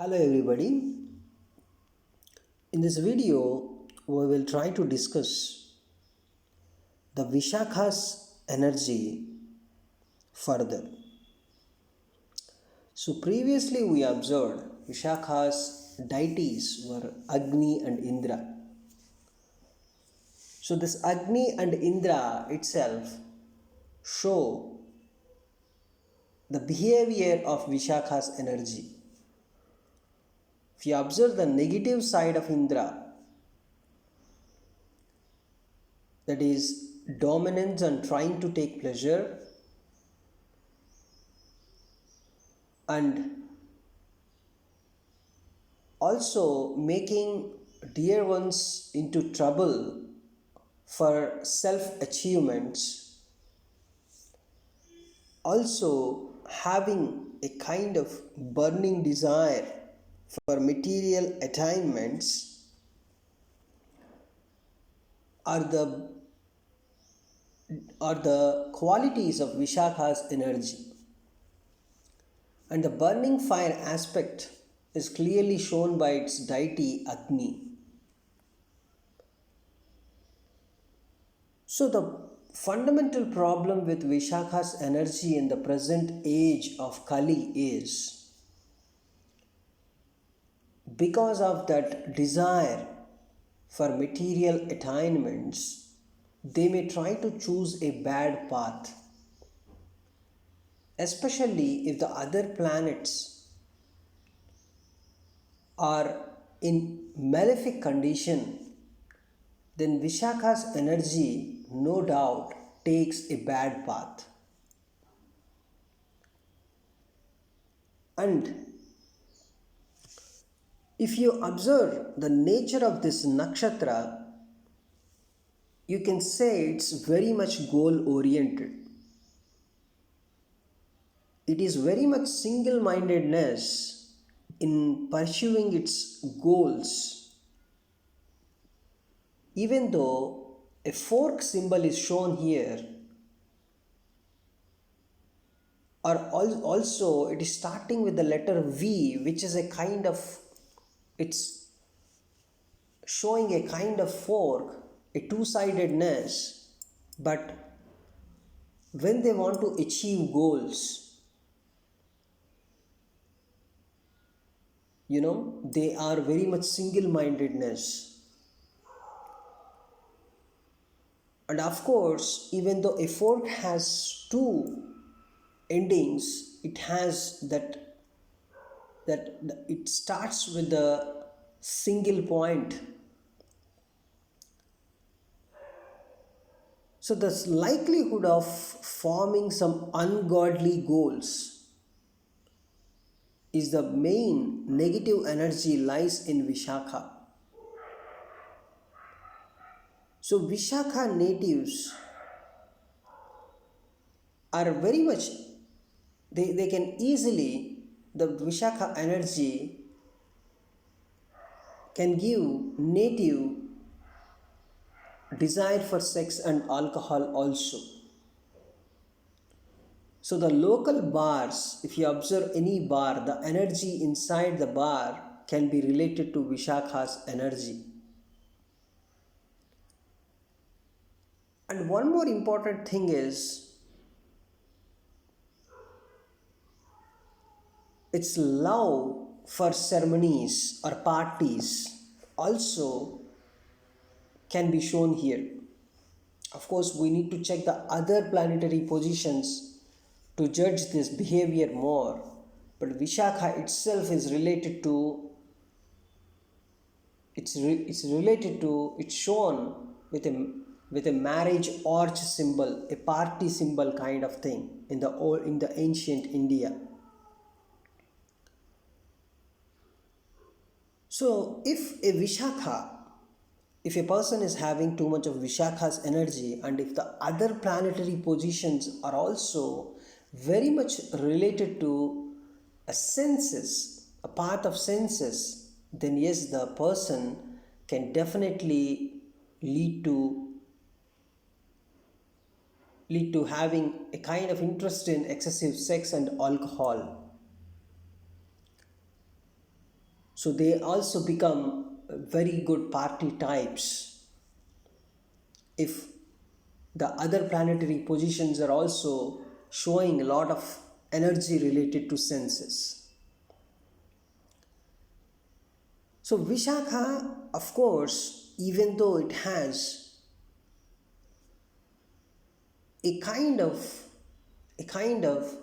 Hello everybody. In this video, we will try to discuss the Vishakha's energy further. So previously we observed Vishakha's deities were Agni and Indra. So this Agni and Indra itself show the behavior of Vishakha's energy. If you observe the negative side of Indra, that is dominance and trying to take pleasure, and also making dear ones into trouble for self achievements, also having a kind of burning desire for material attainments are the qualities of Vishakha's energy. And the burning fire aspect is clearly shown by its deity Agni. So, the fundamental problem with Vishakha's energy in the present age of Kali is because of that desire for material attainments, they may try to choose a bad path, especially if the other planets are in malefic condition. Then Vishakha's energy, no doubt, takes a bad path. And if you observe the nature of this nakshatra, you can say it's very much goal oriented. It is very much single mindedness in pursuing its goals. Even though a fork symbol is shown here, or also it is starting with the letter V, which is a kind of, it's showing a kind of fork, a two-sidedness, but when they want to achieve goals, they are very much single-mindedness. And of course, even though a fork has two endings, it has that it starts with a single point. So the likelihood of forming some ungodly goals is the main negative energy lies in Vishakha. So Vishakha natives are very much, they can easily, the Vishakha energy can give native desire for sex and alcohol also. So the local bars, if you observe any bar, the energy inside the bar can be related to Vishakha's energy. And one more important thing is its love for ceremonies or parties also can be shown here. Of course, we need to check the other planetary positions to judge this behavior more, but Vishakha itself is related to, it's shown with a marriage arch symbol, a party symbol kind of thing in the ancient India. So if a person is having too much of Vishakha's energy, and if the other planetary positions are also very much related to a path of senses, then yes, the person can definitely lead to having a kind of interest in excessive sex and alcohol. So they also become very good party types if the other planetary positions are also showing a lot of energy related to senses. So Vishakha, of course, even though it has a kind of a kind of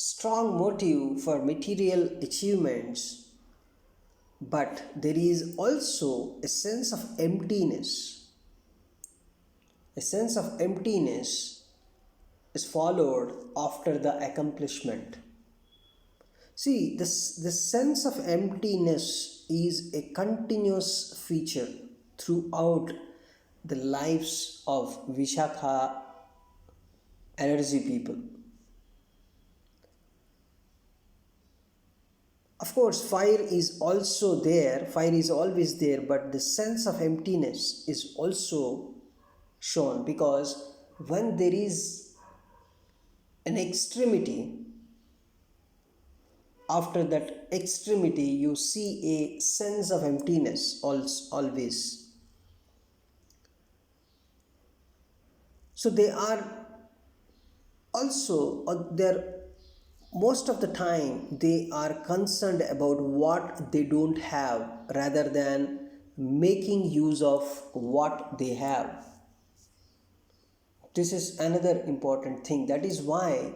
strong motive for material achievements, but there is also a sense of emptiness. A sense of emptiness is followed after the accomplishment. See, this sense of emptiness is a continuous feature throughout the lives of Vishakha energy people. Of course, fire is also there, fire is always there, but the sense of emptiness is also shown because when there is an extremity, after that extremity, you see a sense of emptiness always. So they are also, they're most of the time they are concerned about what they don't have rather than making use of what they have. This is another important thing. That is why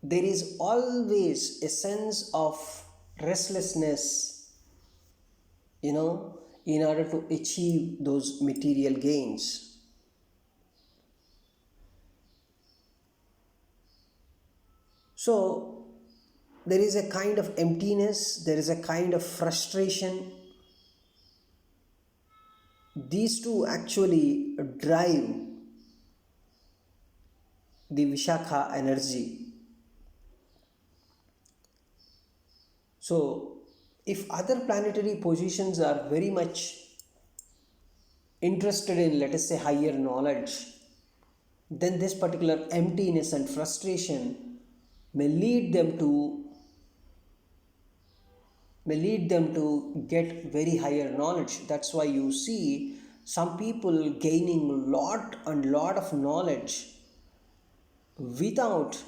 there is always a sense of restlessness, in order to achieve those material gains. So there is a kind of emptiness, there is a kind of frustration. These two actually drive the Vishakha energy. So, if other planetary positions are very much interested in, let us say, higher knowledge, then this particular emptiness and frustration may lead them to get very higher knowledge. That's why you see some people gaining lot of knowledge without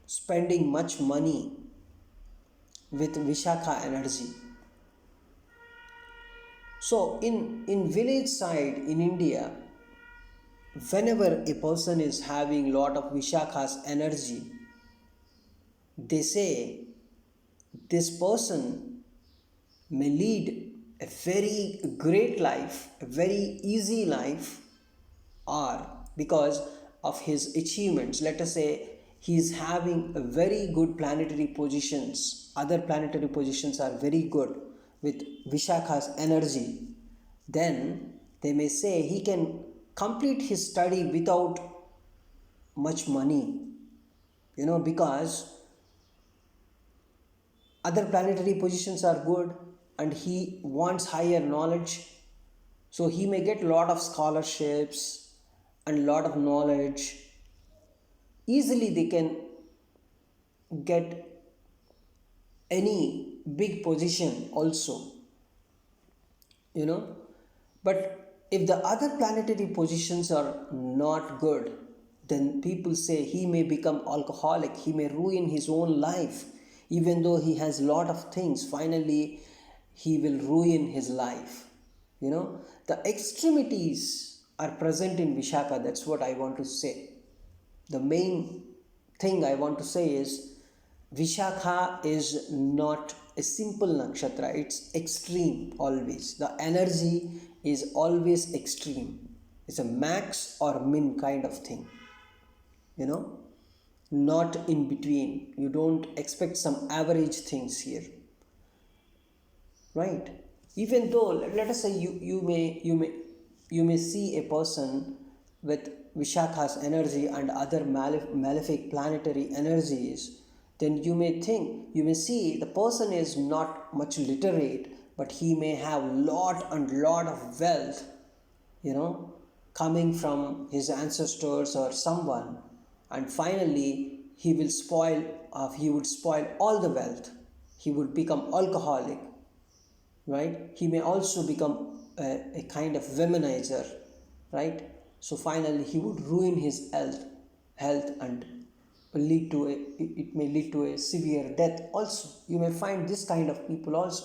spending much money with Vishakha energy. So in village side in India, whenever a person is having lot of Vishakha's energy, they say this person may lead a very great life, a very easy life, or because of his achievements. Let us say he is having a very good planetary positions, other planetary positions are very good with Vishakha's energy, then they may say he can complete his study without much money, because other planetary positions are good and he wants higher knowledge, so he may get lot of scholarships and lot of knowledge. Easily they can get any big position also, but if the other planetary positions are not good, then people say he may become alcoholic, he may ruin his own life. Even though he has lot of things, finally he will ruin his life. The extremities are present in Vishakha. That's what I want to say. The main thing I want to say is Vishakha is not a simple nakshatra, it's extreme always. The energy is always extreme. It's a max or min kind of thing, not in between. You don't expect some average things here, right? Even though, let us say, you may see a person with Vishakha's energy and other malefic planetary energies, then you may see the person is not much literate, but he may have lot of wealth, coming from his ancestors or someone, and finally he would spoil all the wealth. he would become alcoholic, right? He may also become a kind of womanizer, right? So finally he would ruin his health and lead to it may lead to a severe death also. You may find this kind of people also,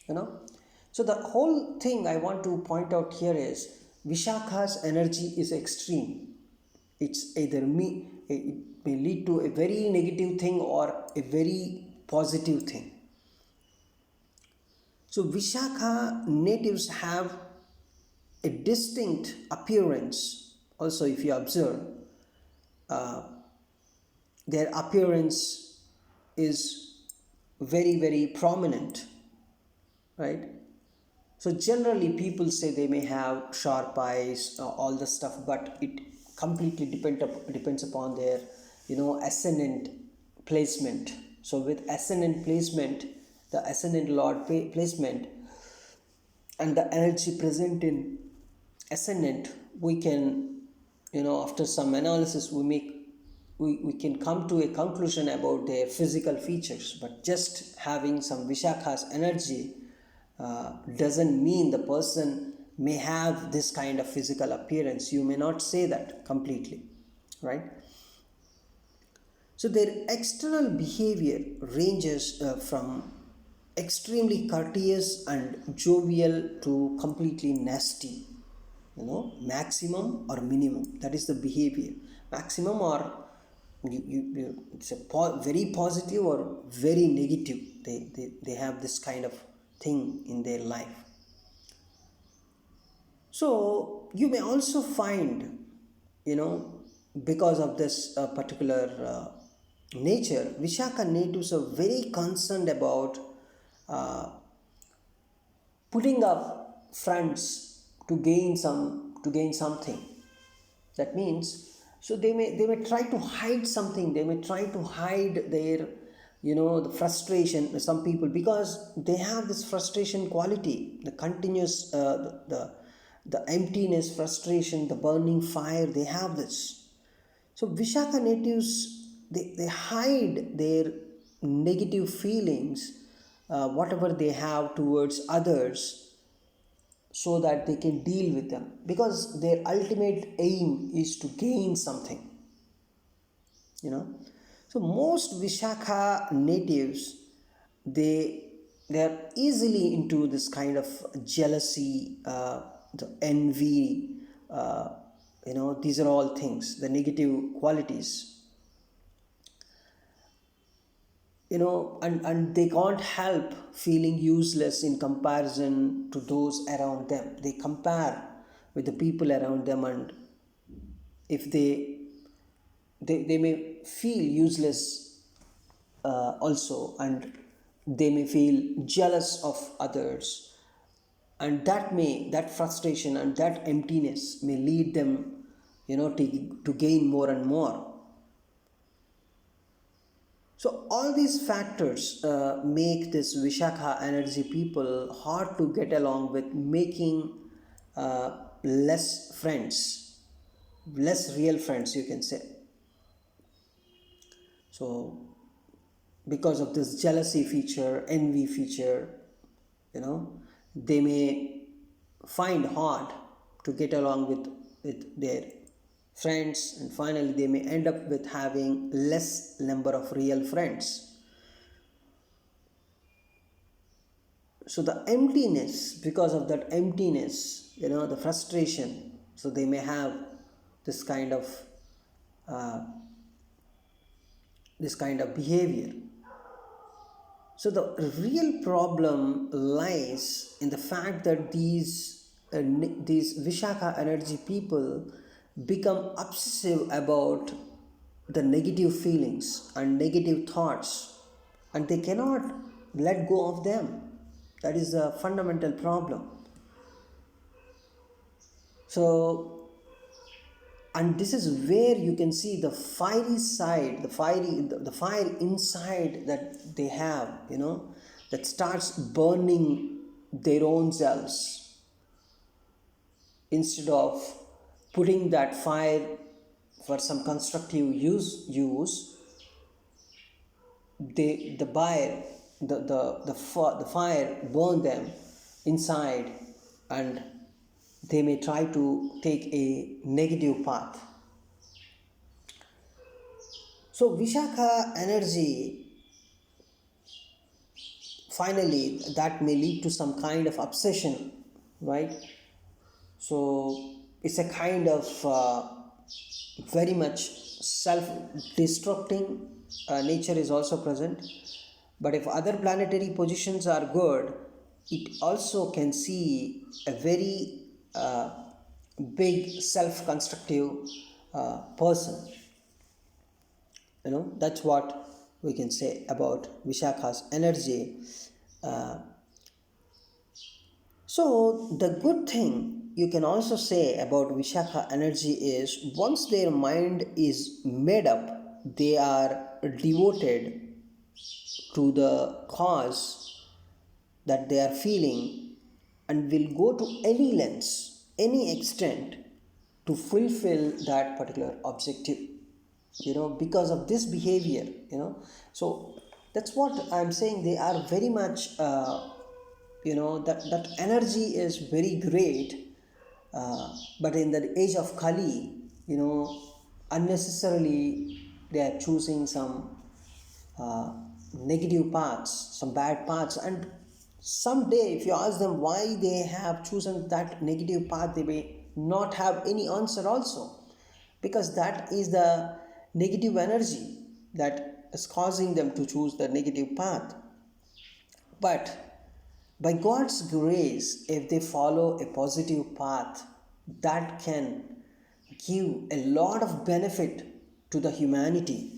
you know. So the whole thing I want to point out here is Vishakha's energy is extreme. It's either it may lead to a very negative thing or a very positive thing. So Vishakha natives have a distinct appearance. Also, if you observe, their appearance is very prominent, right? So generally people say they may have sharp eyes, all the stuff, but it completely depends upon their, ascendant placement. So with ascendant placement, the ascendant lord placement, and the energy present in ascendant, we can, after some analysis, we can come to a conclusion about their physical features. But just having some Vishakha's energy doesn't mean the person may have this kind of physical appearance. You may not say that completely, right? So their external behavior ranges from extremely courteous and jovial to completely nasty. Maximum or minimum. That is the behavior. Maximum or it's very positive or very negative. They have this kind of thing in their life. So you may also find, because of this particular nature, Vishaka natives are very concerned about uh, putting up fronts to gain something. That means, so they may try to hide something. They may try to hide their, the frustration. Some people, because they have this frustration quality, the continuous the emptiness, frustration, the burning fire. They have this. So Vishaka natives, they hide their negative feelings, whatever they have towards others, so that they can deal with them, because their ultimate aim is to gain something, you know. So most Vishakha natives, they they are easily into this kind of jealousy, the envy, these are all things, the negative qualities, and they can't help feeling useless in comparison to those around them. They compare with the people around them, and if they may feel useless also, and they may feel jealous of others, and that frustration and that emptiness may lead them, to gain more and more. So all these factors make this Vishakha energy people hard to get along with, making less friends, less real friends, you can say. So because of this jealousy feature, envy feature, they may find hard to get along with their friends, and finally they may end up with having less number of real friends. So the emptiness, because of that emptiness, the frustration, so they may have this kind of uh, behavior. So the real problem lies in the fact that these Vishakha energy people become obsessive about the negative feelings and negative thoughts, and they cannot let go of them. That is a fundamental problem. So, and this is where you can see the fiery side, the fire inside that they have, that starts burning their own selves, instead of putting that fire for some constructive use, the buyer the fire burn them inside, and they may try to take a negative path. So Vishakha energy, finally, that may lead to some kind of obsession, right? So it's a kind of very much self-destructing nature is also present. But if other planetary positions are good, it also can see a very big self-constructive person. That's what we can say about Vishakha's energy. uh, so the good thing you can also say about Vishakha energy is, once their mind is made up, they are devoted to the cause that they are feeling, and will go to any lengths, any extent to fulfill that particular objective, because of this behavior. So that's what I'm saying. They are very much, that energy is very great. But in the age of Kali, unnecessarily they are choosing some uh, negative paths, some bad paths. And someday, if you ask them why they have chosen that negative path, they may not have any answer also, because that is the negative energy that is causing them to choose the negative path. But by God's grace, if they follow a positive path, that can give a lot of benefit to the humanity.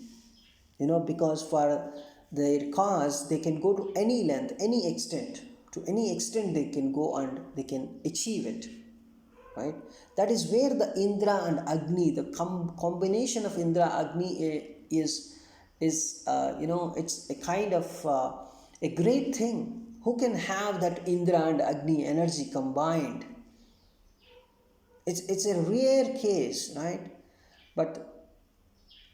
Because for their cause, they can go to any length, any extent. To any extent, they can go and they can achieve it. Right? That is where the Indra and Agni, the combination of Indra Agni is it's a kind of a great thing. Who can have that Indra and Agni energy combined? It's a rare case, right? But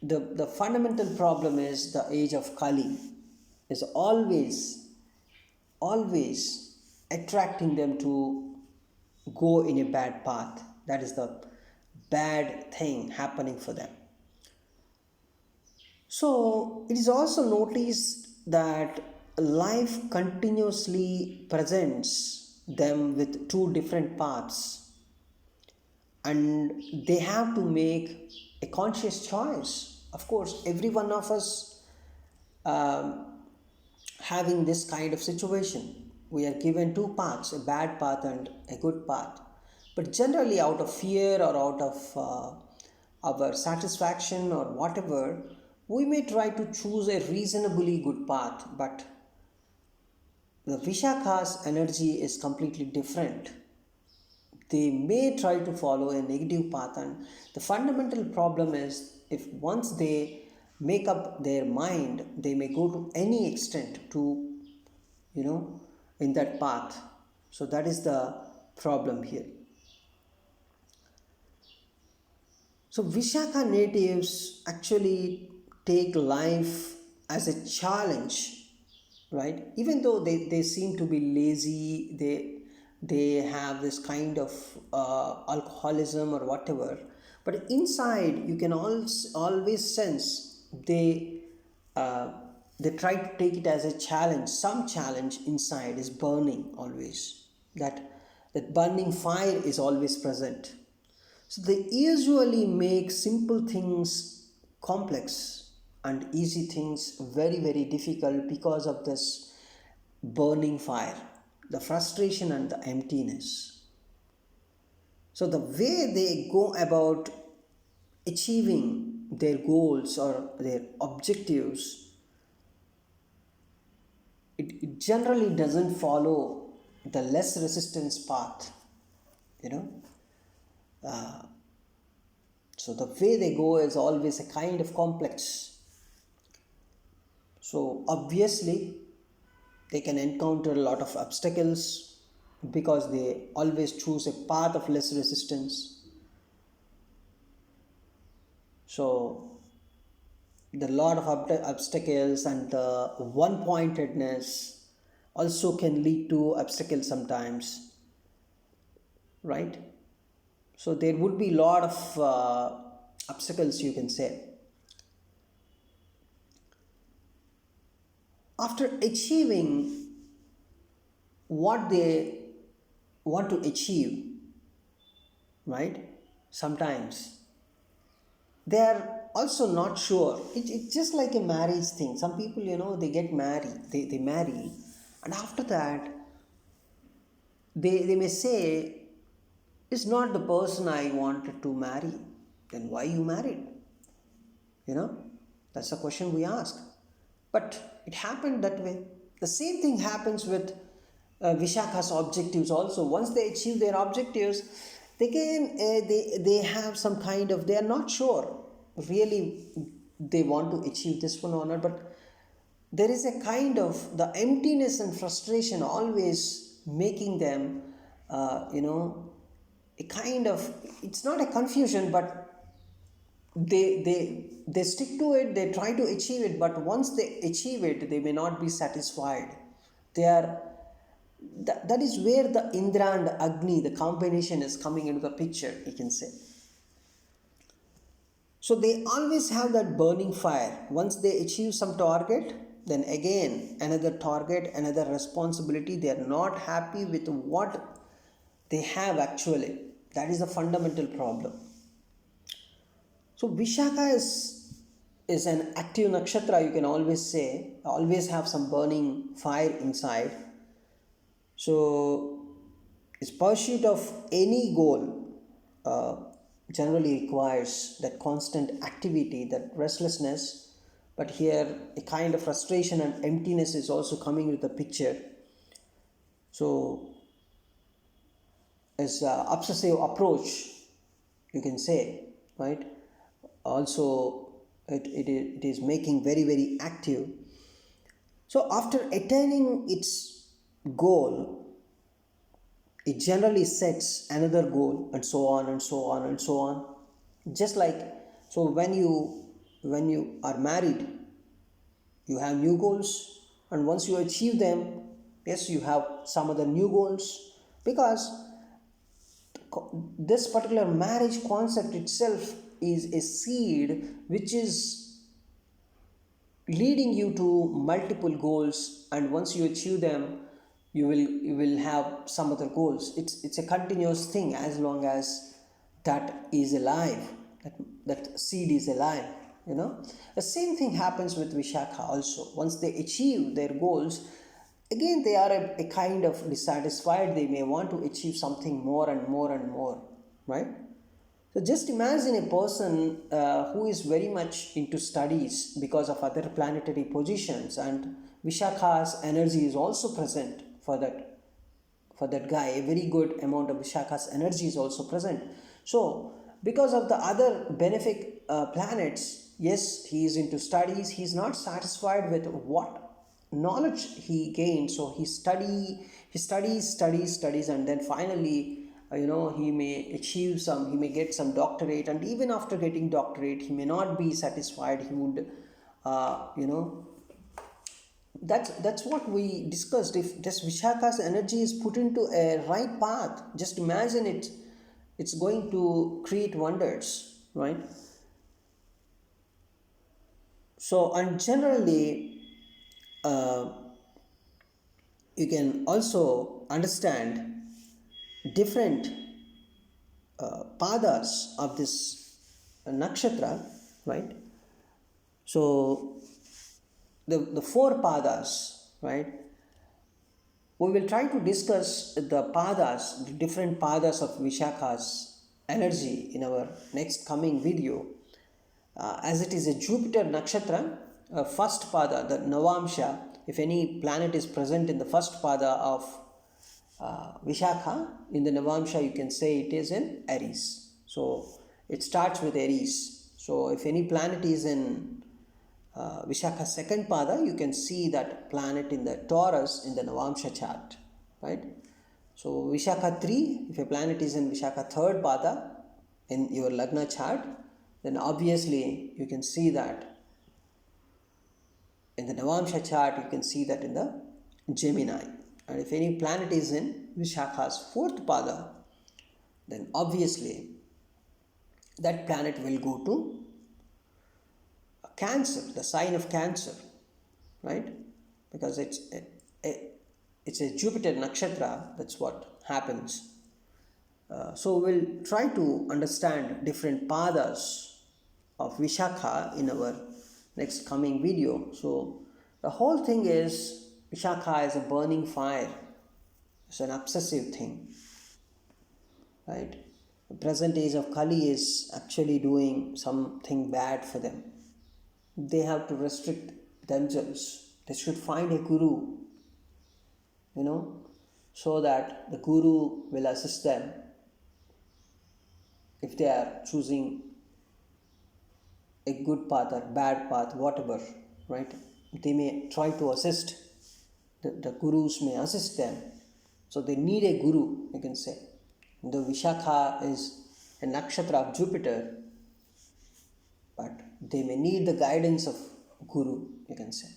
the fundamental problem is the age of Kali is always attracting them to go in a bad path. That is the bad thing happening for them. So it is also noticed that life continuously presents them with two different paths, and they have to make a conscious choice. Of course, every one of us um, having this kind of situation. We are given two paths, a bad path and a good path. But generally, out of fear or out of our satisfaction or whatever, we may try to choose a reasonably good path. But the Vishakha's energy is completely different. They may try to follow a negative path, and the fundamental problem is, if once they make up their mind, they may go to any extent to in that path. So that is the problem here. So Vishakha natives actually take life as a challenge, right? Even though they seem to be lazy, they have this kind of alcoholism or whatever, but inside you can always sense uh, they try to take it as a challenge. Some challenge inside is burning always. That burning fire is always present. So they usually make simple things complex and easy things very, very difficult because of this burning fire, the frustration and the emptiness. So the way they go about achieving their goals or their objectives, it generally doesn't follow the less resistance path, you know. So the way they go is always a kind of complex. So obviously they can encounter a lot of obstacles because they always choose a path of less resistance. So the lot of obstacles and the one pointedness also can lead to obstacles sometimes, right? So there would be a lot of obstacles, you can say. After achieving what they want to achieve, right? Sometimes they are also not sure. It's just like a marriage thing. Some people, they get married, they marry, and after that, they may say, it's not the person I wanted to marry. Then why you married? You know, that's the question we ask. But it happened that way. The same thing happens with Vishakha's objectives also. Once they achieve their objectives, they have some kind of, they are not sure really they want to achieve this one or not, but there is a kind of the emptiness and frustration always making them, a kind of, it's not a confusion, but they stick to it, they try to achieve it, but once they achieve it they may not be satisfied. They are, that is where the Indra and Agni, the combination, is coming into the picture, you can say. So they always have that burning fire. Once they achieve some target, then again another target, another responsibility. They are not happy with what they have actually. That is the fundamental problem. So Vishakha is an active nakshatra, you can always say, always have some burning fire inside. So its pursuit of any goal generally requires that constant activity, that restlessness. But here a kind of frustration and emptiness is also coming into the picture. So as obsessive approach, you can say, right? Also it is making very, very active. So after attaining its goal, it generally sets another goal, and so on and so on and so on. Just like, so when you are married, you have new goals, and once you achieve them, yes, you have some other new goals, because this particular marriage concept itself is a seed which is leading you to multiple goals, and once you achieve them, you will have some other goals. It's a continuous thing as long as that is alive, that seed is alive. The same thing happens with Vishakha also. Once they achieve their goals, again they are a kind of dissatisfied. They may want to achieve something more and more and more, right? So just imagine a person who is very much into studies because of other planetary positions, and Vishakha's energy is also present for that guy. A very good amount of Vishakha's energy is also present. So because of the other benefic planets, yes, he is into studies. He is not satisfied with what knowledge he gained. So he studies, and then finally, he may achieve some, he may get some doctorate, and even after getting doctorate, he may not be satisfied. He would, that's what we discussed. If this Vishakha's energy is put into a right path, just imagine it's going to create wonders, right? So, and generally, you can also understand different padas of this nakshatra, right? So the four padas, right? We will try to discuss the padas, the different padas of Vishakha's energy in our next coming video. As it is a Jupiter nakshatra, first pada, the Navamsha, if any planet is present in the first pada of Vishakha, in the Navamsha, you can say it is in Aries. So it starts with Aries. So if any planet is in Vishakha second pada, you can see that planet in the Taurus in the Navamsha chart, right? So Vishakha 3, if a planet is in Vishakha third pada in your Lagna chart, then obviously you can see that In the Navamsha chart, you can see that in the Gemini. And if any planet is in Vishakha's fourth pada, then obviously that planet will go to Cancer, the sign of Cancer, right? Because it's a Jupiter nakshatra, that's what happens. So we'll try to understand different padas of Vishakha in our next coming video. So the whole thing is Vishakha is a burning fire. It's an obsessive thing, right? The present age of Kali is actually doing something bad for them. They have to restrict themselves. They should find a guru, so that the guru will assist them if they are choosing a good path or bad path, whatever, right? They may try to assist, the gurus may assist them. So they need a guru, you can say. The Vishakha is a nakshatra of Jupiter, but they may need the guidance of guru, you can say,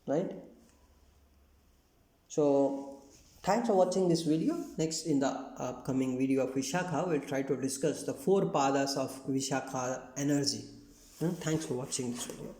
right? So thanks for watching this video. Next, in the upcoming video of Vishakha, we'll try to discuss the four padas of Vishakha energy. Thanks for watching this video.